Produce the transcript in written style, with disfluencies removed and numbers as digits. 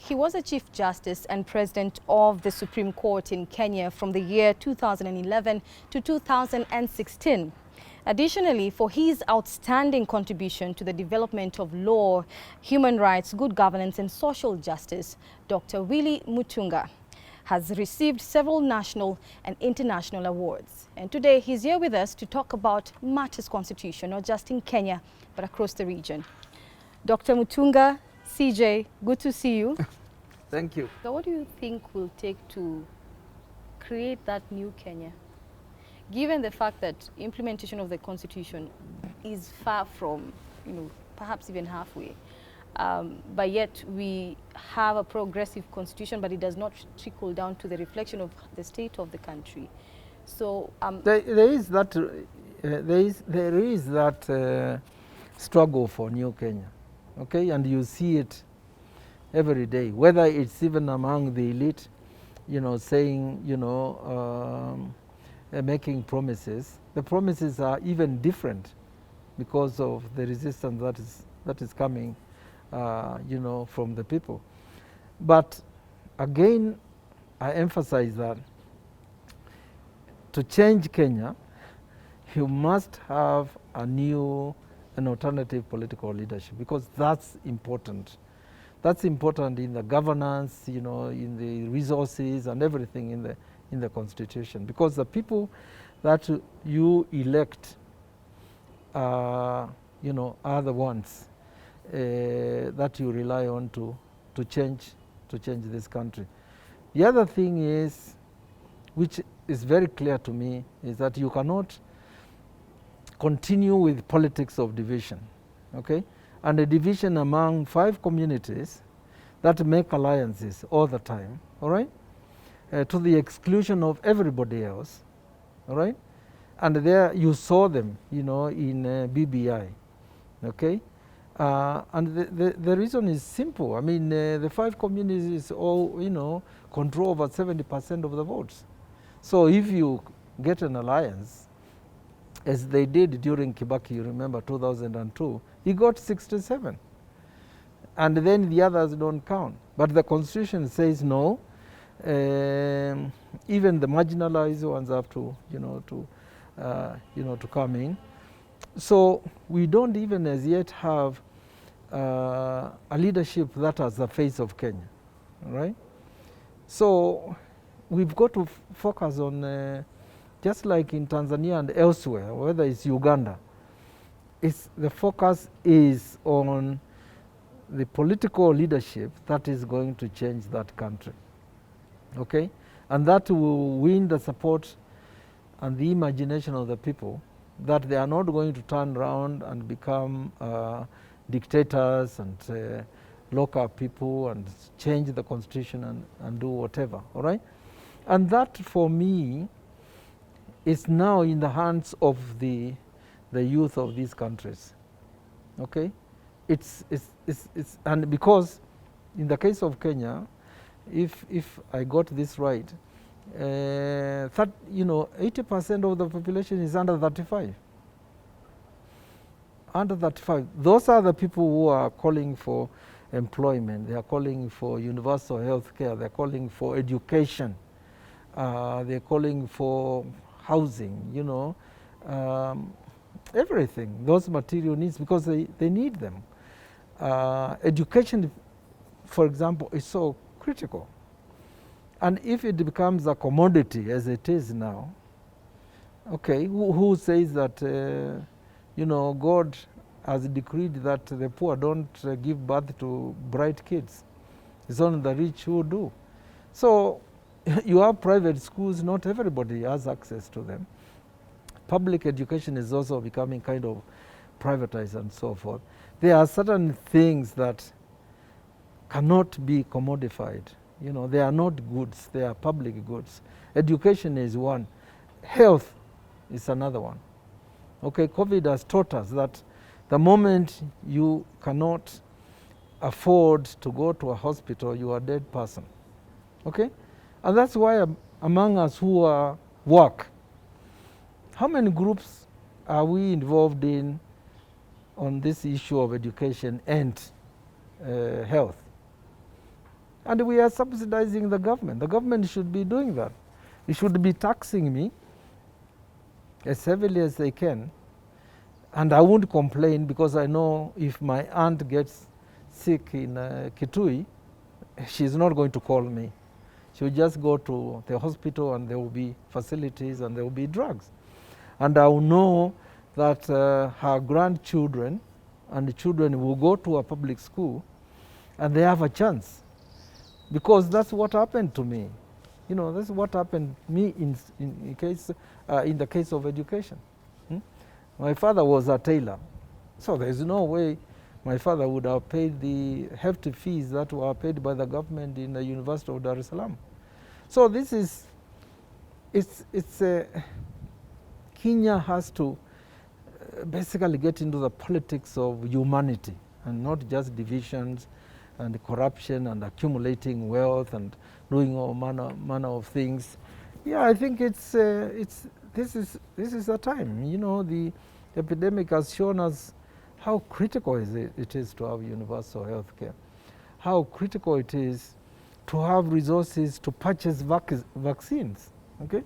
he was a Chief Justice and President of the Supreme Court in Kenya from the year 2011 to 2016. Additionally, for his outstanding contribution to the development of law, human rights, good governance and social justice, Dr. Willy Mutunga has received several national and international awards. And today he's here with us to talk about matters constitution, not just in Kenya, but across the region. Dr. Mutunga, CJ, good to see you. Thank you. So what do you think will take to create that new Kenya? Given the fact that implementation of the constitution is far from, perhaps even halfway, but yet we have a progressive constitution, but it does not trickle down to the reflection of the state of the country. So there is that struggle for new Kenya, okay, and you see it every day, whether it's even among the elite, saying, making promises. The promises are even different because of the resistance that is coming, from the people. But again, I emphasize that to change Kenya, you must have an alternative political leadership, because that's important. That's important in the governance, in the resources and everything in the constitution, because the people that you elect, are the ones that you rely on to change this country. The other thing is, which is very clear to me, is that you cannot continue with politics of division, okay? And a division among 5 communities that make alliances all the time, all right? To the exclusion of everybody else, all right? And there you saw them, in BBI, okay? And the reason is simple. I mean, the 5 communities all, control over 70% of the votes. So if you get an alliance, as they did during Kibaki, you remember 2002, he got 67. And then the others don't count. But the constitution says no. Even the marginalized ones have to, to come in. So we don't even as yet have a leadership that has the face of Kenya, right? So we've got to focus on, just like in Tanzania and elsewhere, whether it's Uganda, the focus is on the political leadership that is going to change that country, okay? And that will win the support and the imagination of the people, that they are not going to turn around and become dictators and lock up people and change the constitution and do whatever, all right? And that, for me, is now in the hands of the youth of these countries, okay? And because in the case of Kenya, if I got this right, 80% of the population is under 35. Under 35. Those are the people who are calling for employment. They are calling for universal health care. They're calling for education. They're calling for housing, everything. Those material needs, because they need them. Education, for example, is so critical. And if it becomes a commodity as it is now, okay, who says that, God has decreed that the poor don't give birth to bright kids? It's only the rich who do. So you have private schools, not everybody has access to them. Public education is also becoming kind of privatized and so forth. There are certain things that cannot be commodified. They are not goods, they are public goods. Education is one. Health is another one. Okay, COVID has taught us that the moment you cannot afford to go to a hospital, you are a dead person. Okay? And that's why among us who work, how many groups are we involved in on this issue of education and health? And we are subsidizing the government. The government should be doing that. It should be taxing me as heavily as they can. And I won't complain, because I know if my aunt gets sick in Kitui, she's not going to call me. She'll just go to the hospital, and there will be facilities and there will be drugs. And I will know that her grandchildren and the children will go to a public school and they have a chance. Because that's what happened to me. You know, that's what happened to me in the case of education. My father was a tailor, so there's no way my father would have paid the hefty fees that were paid by the government in the University of Dar es Salaam. So this is, Kenya has to basically get into the politics of humanity and not just divisions and corruption and accumulating wealth and doing all manner of things. Yeah, I think this is the time. You know, the epidemic has shown us how critical it is to have universal health care, how critical it is to have resources to purchase vaccines. Okay.